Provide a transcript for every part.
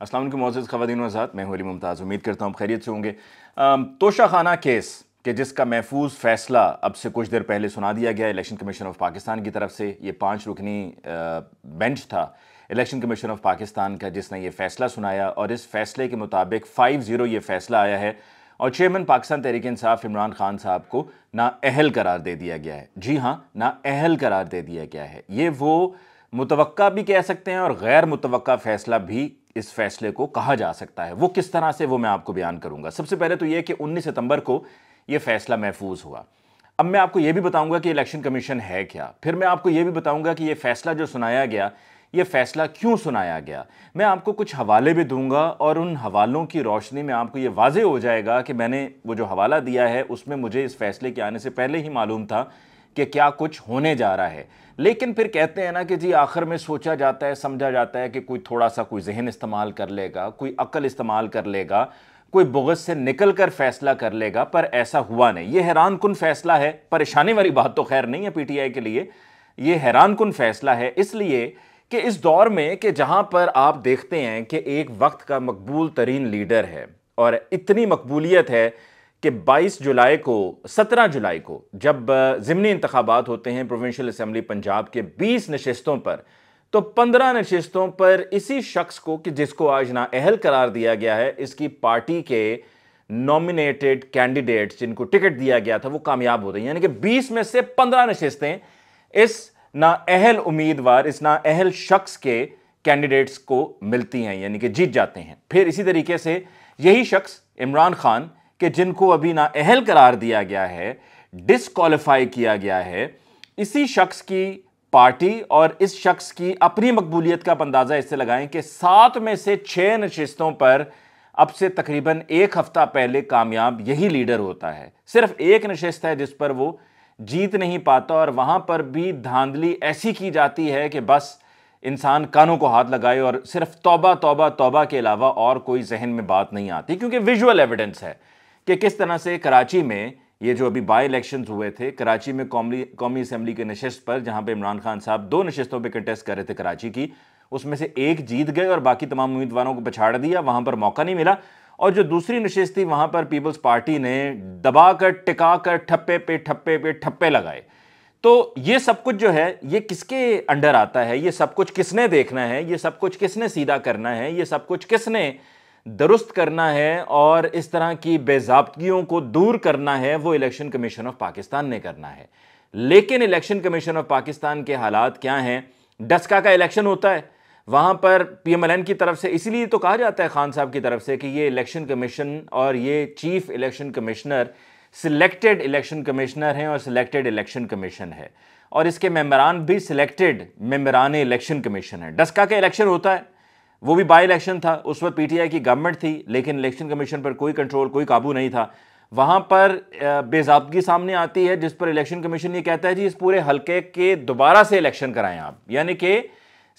अस्सलाम वालेकुम मोअज़्ज़ज़ ख़वातीन व हज़रात, मैं हूं अली मुमताज़। उम्मीद करता हूं आप खैरियत से होंगे। तोशाखाना केस कि जिसका महफूज फ़ैसला अब से कुछ देर पहले सुना दिया गया इलेक्शन कमीशन ऑफ पाकिस्तान की तरफ से। ये 5 रुकनी बेंच था इलेक्शन कमीशन ऑफ पाकिस्तान का जिसने ये फ़ैसला सुनाया, और इस फ़ैसले के मुताबिक 5-0 ये फ़ैसला आया है और चेयरमैन पाकिस्तान तहरीक इंसाफ इमरान खान साहब को नाअहल करार दे दिया गया है। जी हाँ, नाअहल करार दे दिया गया है। ये वो मुतवक्का भी कह सकते हैं और गैर मुतवक्का फ़ैसला भी इस फैसले को कहा जा सकता है। वो किस तरह से, वो मैं आपको बयान करूंगा। सबसे पहले तो यह कि 19 सितंबर को यह फैसला महफूज हुआ। अब मैं आपको यह भी बताऊंगा कि इलेक्शन कमीशन है क्या, फिर मैं आपको यह भी बताऊंगा कि यह फैसला जो सुनाया गया, यह फैसला क्यों सुनाया गया। मैं आपको कुछ हवाले भी दूंगा और उन हवालों की रोशनी में आपको यह वाज़ेह हो जाएगा कि मैंने वो जो हवाला दिया है उसमें मुझे इस फैसले के आने से पहले ही मालूम था कि क्या कुछ होने जा रहा है। लेकिन फिर कहते हैं ना कि जी आखिर में सोचा जाता है, समझा जाता है कि कोई थोड़ा सा कोई जहन इस्तेमाल कर लेगा, कोई अक्ल इस्तेमाल कर लेगा, कोई बुग़्ज़ से निकल कर फैसला कर लेगा, पर ऐसा हुआ नहीं। ये हैरान कुन फैसला है। परेशानी वाली बात तो खैर नहीं है पीटीआई के लिए, ये हैरान कुन फैसला है इसलिए कि इस दौर में कि जहां पर आप देखते हैं कि एक वक्त का मकबूल तरीन लीडर है और इतनी मकबूलियत है कि 22 जुलाई को 17 जुलाई को जब ज़िमनी इंतखाबात होते हैं प्रोविंशियल असम्बली पंजाब के 20 नशिस्तों पर, तो 15 नशिस्तों पर इसी शख्स को कि जिसको आज नाअहल करार दिया गया है, इसकी पार्टी के नॉमिनेटेड कैंडिडेट्स जिनको टिकट दिया गया था वो कामयाब होते हैं। यानी कि 20 में से 15 नशिस्तें इस नाअहल उम्मीदवार, इस नाअहल शख्स के कैंडिडेट्स को मिलती हैं, यानी कि जीत जाते हैं। फिर इसी तरीके से यही शख्स इमरान खान कि जिनको अभी नाअहल करार दिया गया है, डिसक्वालीफाई किया गया है, इसी शख्स की पार्टी और इस शख्स की अपनी मकबूलियत का अंदाजा इससे लगाएं कि 7 में से 6 नशिस्तों पर अब से तकरीबन 1 हफ्ता पहले कामयाब यही लीडर होता है। सिर्फ एक नशिस्त है जिस पर वो जीत नहीं पाता और वहां पर भी धांधली ऐसी की जाती है कि बस इंसान कानों को हाथ लगाए और सिर्फ तौबा तौबा तौबा के अलावा और कोई जहन में बात नहीं आती, क्योंकि विजुअल एविडेंस है कि किस तरह से कराची में ये जो अभी बाई इलेक्शंस हुए थे, कराची में कौमी असेंबली के नशिस्त पर जहां पे इमरान खान साहब 2 नशिस्तों पे कंटेस्ट कर रहे थे कराची की, उसमें से एक जीत गए और बाकी तमाम उम्मीदवारों को पछाड़ दिया, वहां पर मौका नहीं मिला। और जो दूसरी नशिस्त थी वहां पर पीपल्स पार्टी ने दबाकर टिकाकर ठप्पे पे ठप्पे लगाए। तो ये सब कुछ जो है ये किसके अंडर आता है, ये सब कुछ किसने देखना है, ये सब कुछ किसने सीधा करना है, ये सब कुछ किसने दुरुस्त करना है और इस तरह की बेज़ाब्तियों को दूर करना है, वो इलेक्शन कमीशन ऑफ पाकिस्तान ने करना है। लेकिन इलेक्शन कमीशन ऑफ पाकिस्तान के हालात क्या हैं? डस्का का इलेक्शन होता है, वहां पर पीएमएलएन की तरफ से, इसीलिए तो कहा जाता है खान साहब की तरफ से कि ये इलेक्शन कमीशन और ये chief election commissioner selected election commissioner हैं और सिलेक्टेड इलेक्शन कमीशन है, और इसके मेंबरान भी सिलेक्टेड मेंबरान इलेक्शन कमीशन है। डस्का का इलेक्शन होता है, वो भी बाई इलेक्शन था, उस वक्त पीटीआई की गवर्नमेंट थी, लेकिन इलेक्शन कमीशन पर कोई कंट्रोल, कोई काबू नहीं था। वहां पर बेज़ाब्तगी सामने आती है जिस पर इलेक्शन कमीशन ये कहता है जी इस पूरे हल्के के दोबारा से इलेक्शन कराएं आप, यानी कि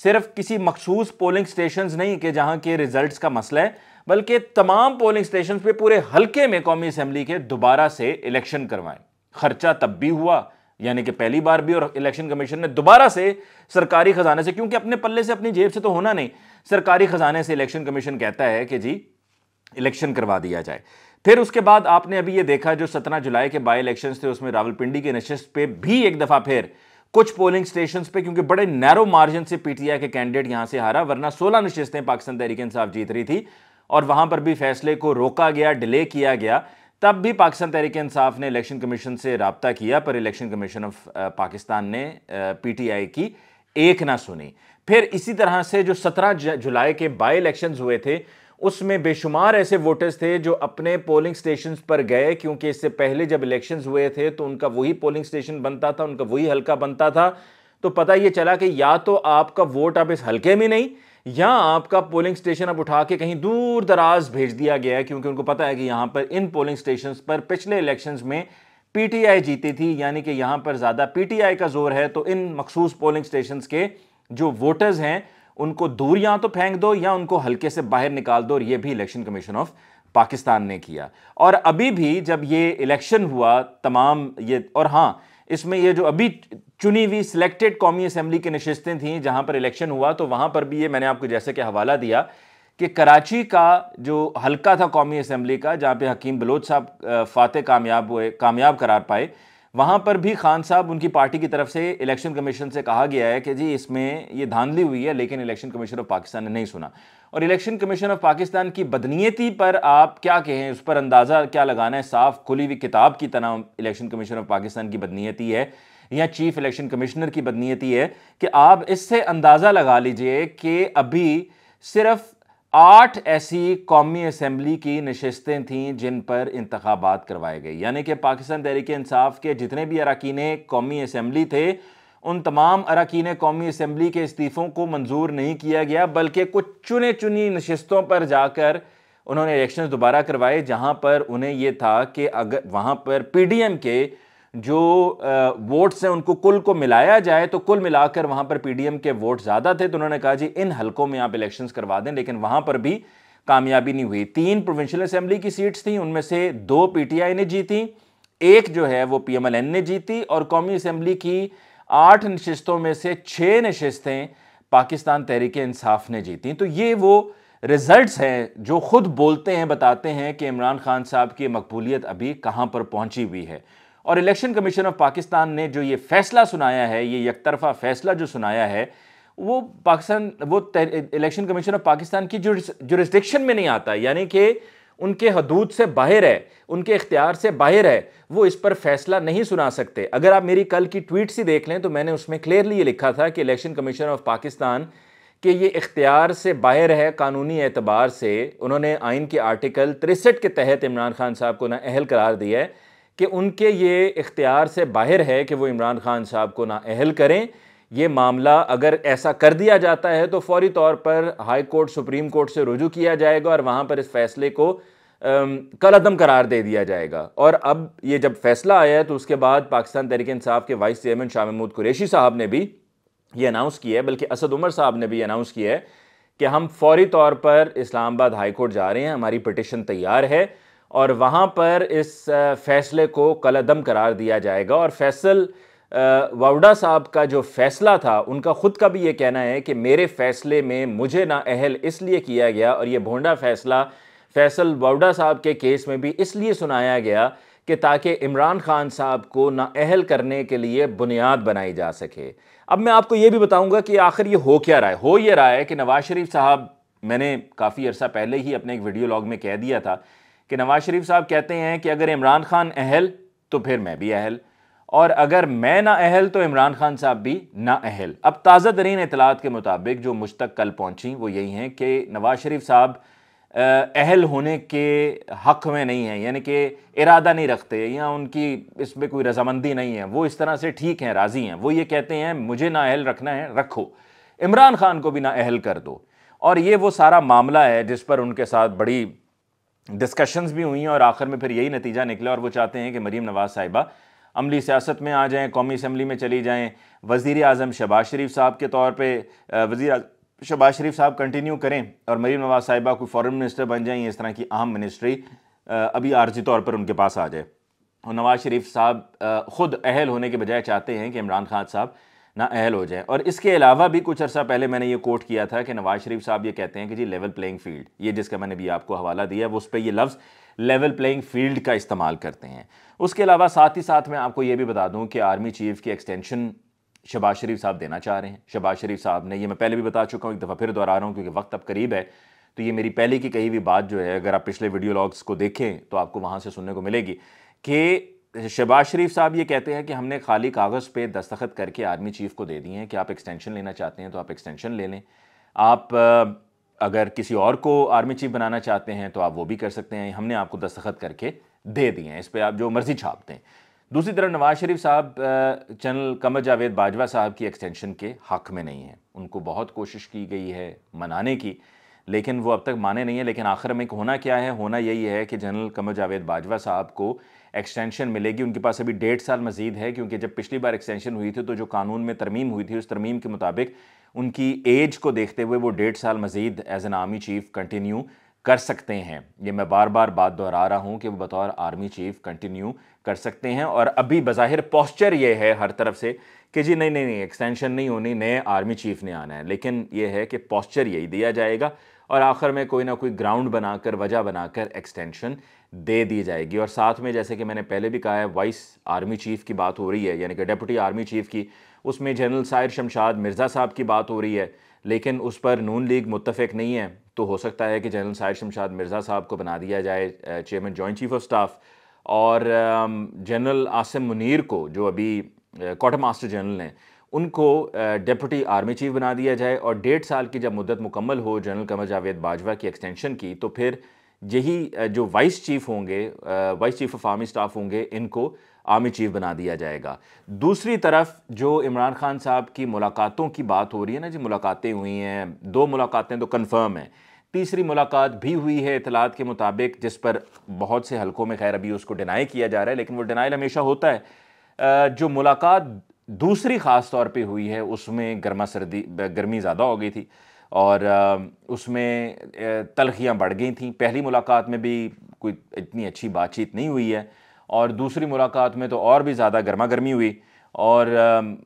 सिर्फ किसी मखसूस पोलिंग स्टेशंस नहीं कि जहां के रिजल्ट्स का मसला है, बल्कि तमाम पोलिंग स्टेशंस पे पूरे हल्के में कौमी असेंबली के दोबारा से इलेक्शन करवाएं। खर्चा तब भी हुआ, यानी कि पहली बार भी, और इलेक्शन कमीशन ने दोबारा से सरकारी खजाने से, क्योंकि अपने पल्ले से अपनी जेब से तो होना नहीं, सरकारी खजाने से इलेक्शन कमीशन कहता है कि जी इलेक्शन करवा दिया जाए। फिर उसके बाद आपने अभी ये देखा जो 17 जुलाई के बाई इलेक्शंस थे, उसमें रावलपिंडी के नशिस्त पे भी एक दफा फिर कुछ पोलिंग स्टेशंस पे, क्योंकि बड़े नैरो मार्जिन से पीटीआई के कैंडिडेट यहां से हारा, वरना 16 नशिस्तें पाकिस्तान तहरीक इंसाफ जीत रही थी और वहां पर भी फैसले को रोका गया, डिले किया गया। तब भी पाकिस्तान तहरीक इंसाफ ने इलेक्शन कमीशन से राब्ता किया, पर इलेक्शन कमीशन ऑफ पाकिस्तान ने पीटीआई की एक ना सुनी। फिर इसी तरह से जो 17 जुलाई के बाई इलेक्शंस हुए थे, उसमें बेशुमार ऐसे वोटर्स थे जो अपने पोलिंग स्टेशंस पर गए, क्योंकि इससे पहले जब इलेक्शंस हुए थे तो उनका वही पोलिंग स्टेशन बनता था, उनका वही हल्का बनता था। तो पता ये चला कि या तो आपका वोट अब इस हल्के में नहीं, या आपका पोलिंग स्टेशन अब उठा के कहीं दूर दराज भेज दिया गया है, क्योंकि उनको पता है कि यहां पर इन पोलिंग स्टेशंस पर पिछले इलेक्शंस में पीटीआई जीती थी, यानी कि यहां पर ज्यादा पीटीआई का जोर है, तो इन मखसूस पोलिंग स्टेशंस के जो वोटर्स हैं उनको दूर या तो फेंक दो या उनको हल्के से बाहर निकाल दो, और ये भी इलेक्शन कमीशन ऑफ पाकिस्तान ने किया। और अभी भी जब ये इलेक्शन हुआ तमाम ये, और हां इसमें ये जो अभी चुनी हुई सिलेक्टेड कौमी असेंबली की नशिस्तें थी जहां पर इलेक्शन हुआ, तो वहां पर भी ये मैंने आपको जैसे कि हवाला दिया कि कराची का जो हल्का था कौमी असम्बली का, जहाँ पे हकीम बलोच साहब फाते कामयाब करार पाए, वहाँ पर भी खान साहब, उनकी पार्टी की तरफ से इलेक्शन कमीशन से कहा गया है कि जी इसमें ये धांधली हुई है, लेकिन इलेक्शन कमीशन ऑफ पाकिस्तान ने नहीं सुना। और इलेक्शन कमीशन ऑफ पाकिस्तान की बदनीयती पर आप क्या कहें, उस पर अंदाज़ा क्या लगाना है? साफ खुली हुई किताब की तरह इलेक्शन कमीशन ऑफ पाकिस्तान की बदनीयती है या चीफ इलेक्शन कमिश्नर की बदनीयती है कि आप इससे अंदाज़ा लगा लीजिए कि अभी सिर्फ 8 ऐसी कौमी असम्बली की नशस्तें थीं जिन पर इंतखाबात करवाए गए, यानी कि पाकिस्तान तहरीक इंसाफ के जितने भी अरकान कौमी असम्बली थे, उन तमाम अरकान कौमी असम्बली के इस्तीफ़ों को मंजूर नहीं किया गया, बल्कि कुछ चुने चुनी नशस्तों पर जाकर उन्होंने इलेक्शन दोबारा करवाए, जहां पर उन्हें यह था कि अगर वहां पर पीडीएम के जो वोट्स हैं उनको कुल को मिलाया जाए तो कुल मिलाकर वहां पर पीडीएम के वोट ज्यादा थे, तो उन्होंने कहा जी इन हलकों में आप इलेक्शंस करवा दें, लेकिन वहां पर भी कामयाबी नहीं हुई। 3 प्रोविंशियल असेंबली की सीट्स थी, उनमें से 2 पीटीआई ने जीती, एक जो है वो पीएमएलएन ने जीती, और कौमी असेंबली की 8 नशिस्तों में से 6 नशिस्तें पाकिस्तान तहरीक इंसाफ ने जीती। तो ये वो रिजल्ट्स हैं जो खुद बोलते हैं, बताते हैं कि इमरान खान साहब की मकबूलियत अभी कहां पर पहुंची हुई है। और इलेक्शन कमीशन ऑफ पाकिस्तान ने जो ये फैसला सुनाया है, ये यकतरफा फैसला जो सुनाया है, वो इलेक्शन कमीशन ऑफ पाकिस्तान की जुरिस्डिक्शन में नहीं आता, यानी कि उनके हदूद से बाहर है, उनके इख्तियार से बाहर है, वो इस पर फैसला नहीं सुना सकते। अगर आप मेरी कल की ट्वीट से देख लें तो मैंने उसमें क्लियरली ये लिखा था कि इलेक्शन कमीशन ऑफ पाकिस्तान के ये इख्तियार से बाहर है कानूनी एतबार से। उन्होंने आइन के आर्टिकल 63 के तहत इमरान खान साहब को नाअहल करार दिया है कि उनके ये इख्तियार से बाहर है कि वो इमरान खान साहब को नाअहल करें। ये मामला अगर ऐसा कर दिया जाता है तो फौरी तौर पर हाई कोर्ट, सुप्रीम कोर्ट से रुजू किया जाएगा और वहाँ पर इस फैसले को कलअदम करार दे दिया जाएगा। और अब ये जब फैसला आया है तो उसके बाद पाकिस्तान तहरीक इंसाफ के वाइस चेयरमैन शाह महमूद कुरैशी साहब ने भी ये अनाउंस किया है, बल्कि असद उमर साहब ने भी अनाउंस किया है कि हम फौरी तौर पर इस्लामाबाद हाई कोर्ट जा रहे हैं, हमारी पिटिशन तैयार है और वहाँ पर इस फैसले को कलअदम करार दिया जाएगा। और फैसल वाउडा साहब का जो फैसला था, उनका खुद का भी ये कहना है कि मेरे फैसले में मुझे नाअहल इसलिए किया गया, और ये भोंडा फैसला फैसल वाउडा साहब के केस में भी इसलिए सुनाया गया कि ताकि इमरान खान साहब को नाअहल करने के लिए बुनियाद बनाई जा सके। अब मैं आपको ये भी बताऊंगा कि आखिर ये हो क्या रहा है। हो ये रहा है कि नवाज शरीफ साहब, मैंने काफ़ी अर्सा पहले ही अपने एक वीडियो लॉग में कह दिया था कि नवाज शरीफ साहब कहते हैं कि अगर इमरान खान अहल तो फिर मैं भी अहल, और अगर मैं ना अहल तो इमरान खान साहब भी ना अहल। अब ताज़ा तरीन इतलात के मुताबिक जो मुझ तक कल पहुंची वो यही हैं कि नवाज शरीफ साहब अहल होने के हक़ में नहीं है, यानी कि इरादा नहीं रखते या उनकी इसमें कोई रजामंदी नहीं है, वो इस तरह से ठीक हैं, राज़ी हैं। वो ये कहते हैं मुझे ना अहल रखना है, रखो, इमरान खान को भी ना अहल कर दो। और ये वो सारा मामला है जिस पर उनके साथ बड़ी डिस्कशंस भी हुई हैं और आखिर में फिर यही नतीजा निकला। और वो चाहते हैं कि मरीम नवाज़ साहिबा अमली सियासत में आ जाएं, कौमी असम्बली में चली जाएं, वज़ीर आज़म शहबाज शरीफ साहब के तौर पर वज़ीर शहबाज शरीफ साहब कंटिन्यू करें और मरीम नवाज़ साहिबा कोई फॉरेन मिनिस्टर बन जाएं, इस तरह की अहम मिनिस्ट्री अभी आर्जी तौर पर उनके पास आ जाए। और नवाज़ शरीफ साहब ख़ुद अहल होने के बजाय चाहते हैं कि इमरान खान साहब ना अहल हो जाए। और इसके अलावा भी कुछ अर्सा पहले मैंने ये कोट किया था कि नवाज़ शरीफ साहब ये कहते हैं कि जी लेवल प्लेइंग फील्ड, ये जिसका मैंने भी आपको हवाला दिया, वो उस पर ये लफ्ज़ लेवल प्लेइंग फील्ड का इस्तेमाल करते हैं। उसके अलावा साथ ही साथ मैं आपको ये भी बता दूँ कि आर्मी चीफ़ की एक्सटेंशन शहबाज शरीफ साहब देना चाह रहे हैं। शहबाज शरीफ साहब ने, ये मैं पहले भी बता चुका हूँ, एक दफ़ा फिर दोहरा रहा हूँ क्योंकि वक्त अब करीब है, तो ये मेरी पहले की कही हुई बात जो है, अगर आप पिछले वीडियो लॉग्स को देखें तो आपको वहाँ से सुनने को मिलेगी कि शहबाज शरीफ साहब ये कहते हैं कि हमने खाली कागज़ पे दस्तखत करके आर्मी चीफ़ को दे दिए हैं कि आप एक्सटेंशन लेना चाहते हैं तो आप एक्सटेंशन ले लें, आप अगर किसी और को आर्मी चीफ़ बनाना चाहते हैं तो आप वो भी कर सकते हैं, हमने आपको दस्तखत करके दे दिए हैं, इस पर आप जो मर्ज़ी छापते हैं। दूसरी तरफ नवाज शरीफ साहब जनरल कमर जावेद बाजवा साहब की एक्सटेंशन के हक़ में नहीं हैं। उनको बहुत कोशिश की गई है मनाने की, लेकिन वो अब तक माने नहीं है। लेकिन आखिर में होना क्या है, होना यही है कि जनरल कमर जावेद बाजवा साहब को एक्सटेंशन मिलेगी। उनके पास अभी 1.5 साल मज़ीद है, क्योंकि जब पिछली बार एक्सटेंशन हुई थी तो जो कानून में तरमीम हुई थी उस तरमीम के मुताबिक उनकी एज को देखते हुए वो 1.5 साल मज़ीद as an army chief continue कर सकते हैं। ये मैं बार बार बात दोहरा रहा हूँ कि वो बतौर आर्मी चीफ़ कंटिन्यू कर सकते हैं। और अभी बज़ाहिर पोस्चर ये है हर तरफ से कि जी नहीं एक्सटेंशन नहीं होनी, नए आर्मी चीफ़ ने आना है, लेकिन ये है कि पोस्चर यही दिया जाएगा और आखिर में कोई ना कोई ग्राउंड बनाकर, वजह बनाकर एक्सटेंशन दे दी जाएगी। और साथ में जैसे कि मैंने पहले भी कहा है, वाइस आर्मी चीफ़ की बात हो रही है, यानी कि डिप्टी आर्मी चीफ़ की, उसमें जनरल साहिर शमशाद मिर्ज़ा साहब की बात हो रही है, लेकिन उस पर नून लीग मुत्तफ़िक नहीं है। तो हो सकता है कि जनरल साहिर शमशाद मिर्ज़ा साहब को बना दिया जाए chairman joint chief of staff, और जनरल आसिम मुनीर को, जो अभी क्वार्टर मास्टर जनरल हैं, उनको डिप्टी आर्मी चीफ बना दिया जाए। और 1.5 साल की जब मुद्दत मुकम्मल हो जनरल कमर जावेद बाजवा की एक्सटेंशन की, तो फिर यही जो वाइस चीफ होंगे, vice chief of army staff होंगे, इनको आर्मी चीफ बना दिया जाएगा। दूसरी तरफ जो इमरान खान साहब की मुलाकातों की बात हो रही है ना जी, मुलाकातें हुई हैं, 2 मुलाकातें तो कन्फर्म हैं, तीसरी मुलाकात भी हुई है इतलात के मुताबिक, जिस पर बहुत से हलकों में खैर अभी उसको डिनाई किया जा रहा है, लेकिन वो डिनाइल हमेशा होता है। जो मुलाकात दूसरी ख़ास तौर पे हुई है, उसमें गर्मी ज़्यादा हो गई थी और उसमें तलखियाँ बढ़ गई थी। पहली मुलाकात में भी कोई इतनी अच्छी बातचीत नहीं हुई है, और दूसरी मुलाकात में तो और भी ज़्यादा गर्मा गर्मी हुई और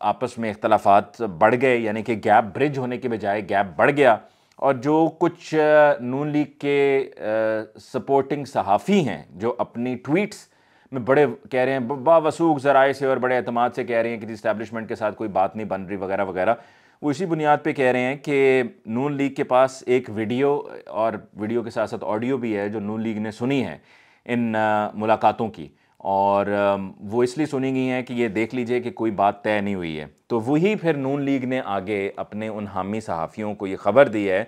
आपस में इख्तलाफात बढ़ गए, यानी कि गैप ब्रिज होने के बजाय गैप बढ़ गया। और जो कुछ नून लीग के सपोर्टिंग सहाफ़ी हैं, जो अपनी ट्वीट्स में बड़े कह रहे हैं, बावसूख ज़राए से और बड़े एतमाद से कह रहे हैं कि इस्टेब्लिशमेंट के साथ कोई बात नहीं बन रही वगैरह वगैरह, वो इसी बुनियाद पे कह रहे हैं कि नून लीग के पास एक वीडियो, और वीडियो के साथ साथ ऑडियो भी है, जो नून लीग ने सुनी है इन मुलाकातों की, और वो इसलिए सुनी गई हैं कि ये देख लीजिए कि कोई बात तय नहीं हुई है। तो वही फिर नून लीग ने आगे अपने उन हामी सहाफ़ियों को ये ख़बर दी है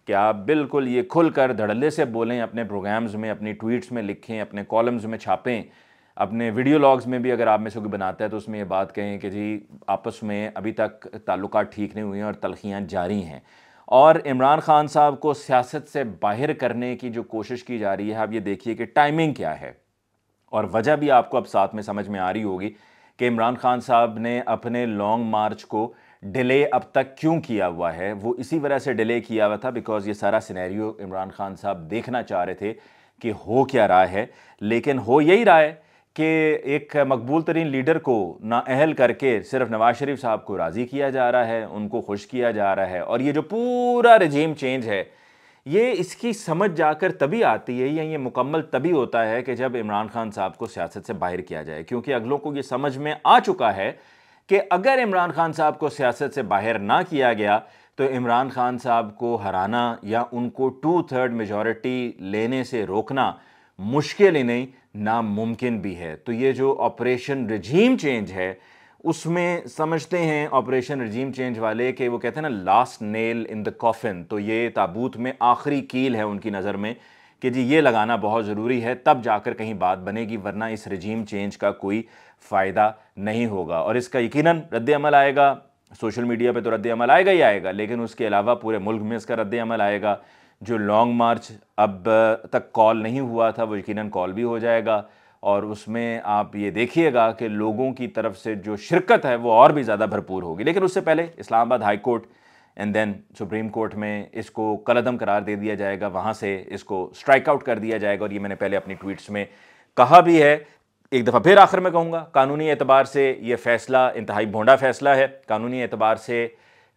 कि आप बिल्कुल ये खुलकर धड़ल्ले से बोलें, अपने प्रोग्राम्स में, अपनी ट्वीट्स में लिखें, अपने कॉलम्स में छापें, अपने वीडियो लॉग्स में भी अगर आप में से कोई बनाता है तो उसमें ये बात कहें कि जी आपस में अभी तक ताल्लुकात ठीक नहीं हुए हैं और तलखियाँ जारी हैं। और इमरान खान साहब को सियासत से बाहर करने की जो कोशिश की जा रही है, आप ये देखिए कि टाइमिंग क्या है, और वजह भी आपको अब साथ में समझ में आ रही होगी कि इमरान खान साहब ने अपने लॉन्ग मार्च को डिले अब तक क्यों किया हुआ है। वो इसी वजह से डिले किया हुआ था बिकॉज ये सारा सिनेरियो इमरान खान साहब देखना चाह रहे थे कि हो क्या रहा है, लेकिन हो यही रहा है कि एक मकबूल तरीन लीडर को नाअहल करके सिर्फ नवाज शरीफ साहब को राज़ी किया जा रहा है, उनको खुश किया जा रहा है। और ये जो पूरा रजीम चेंज है, ये इसकी समझ जाकर तभी आती है, या ये मुकम्मल तभी होता है कि जब इमरान खान साहब को सियासत से बाहर किया जाए, क्योंकि अगलों को ये समझ में आ चुका है कि अगर इमरान खान साहब को सियासत से बाहर ना किया गया तो इमरान खान साहब को हराना या उनको 2/3 मेजॉरिटी लेने से रोकना मुश्किल ही नहीं, नामुमकिन भी है। तो ये जो ऑपरेशन रजीम चेंज है, उसमें समझते हैं ऑपरेशन रजीम चेंज वाले कि वो कहते हैं ना, last nail in the coffin, तो ये ताबूत में आखिरी कील है उनकी नज़र में कि जी ये लगाना बहुत ज़रूरी है, तब जाकर कहीं बात बनेगी, वरना इस रजीम चेंज का कोई फ़ायदा नहीं होगा। और इसका यकीनन रद्द-ए-अमल आएगा, सोशल मीडिया पे तो रद्द-ए-अमल आएगा ही आएगा, लेकिन उसके अलावा पूरे मुल्क में इसका रद्द-ए-अमल आएगा। जो लॉन्ग मार्च अब तक कॉल नहीं हुआ था, वो यकीनन कॉल भी हो जाएगा, और उसमें आप ये देखिएगा कि लोगों की तरफ से जो शिरकत है वो और भी ज़्यादा भरपूर होगी। लेकिन उससे पहले Islamabad high court and then supreme court में इसको कलअदम करार दे दिया जाएगा, वहाँ से इसको स्ट्राइक आउट कर दिया जाएगा। और ये मैंने पहले अपनी ट्वीट्स में कहा भी है, एक दफ़ा फिर आखिर में कहूँगा, कानूनी एतबार से ये फ़ैसला इंतहाई भोंडा फ़ैसला है। कानूनी एतबार से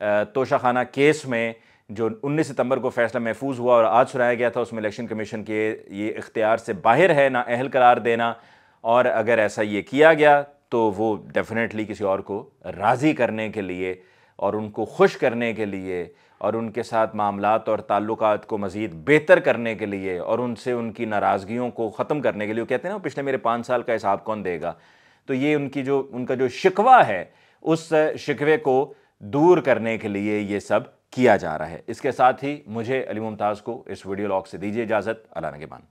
तोशाखाना केस में जो 19 सितंबर को फैसला महफूज हुआ और आज सुनाया गया था, उसमें इलेक्शन कमीशन के ये इख्तियार से बाहर है ना अहल करार देना, और अगर ऐसा ये किया गया तो वो डेफिनेटली किसी और को राज़ी करने के लिए और उनको खुश करने के लिए और उनके साथ मामलात और ताल्लुकात को मज़ीद बेहतर करने के लिए और उनसे उनकी नाराज़गियों को ख़त्म करने के लिए, वो कहते हैं ना पिछले मेरे 5 साल का हिसाब कौन देगा, तो ये उनका जो शिकवा है, उस शिकवे को दूर करने के लिए ये सब किया जा रहा है। इसके साथ ही मुझे अली मुमताज़ को इस वीडियो लॉग से दीजिए इजाज़त। अल्लाह निगहबान।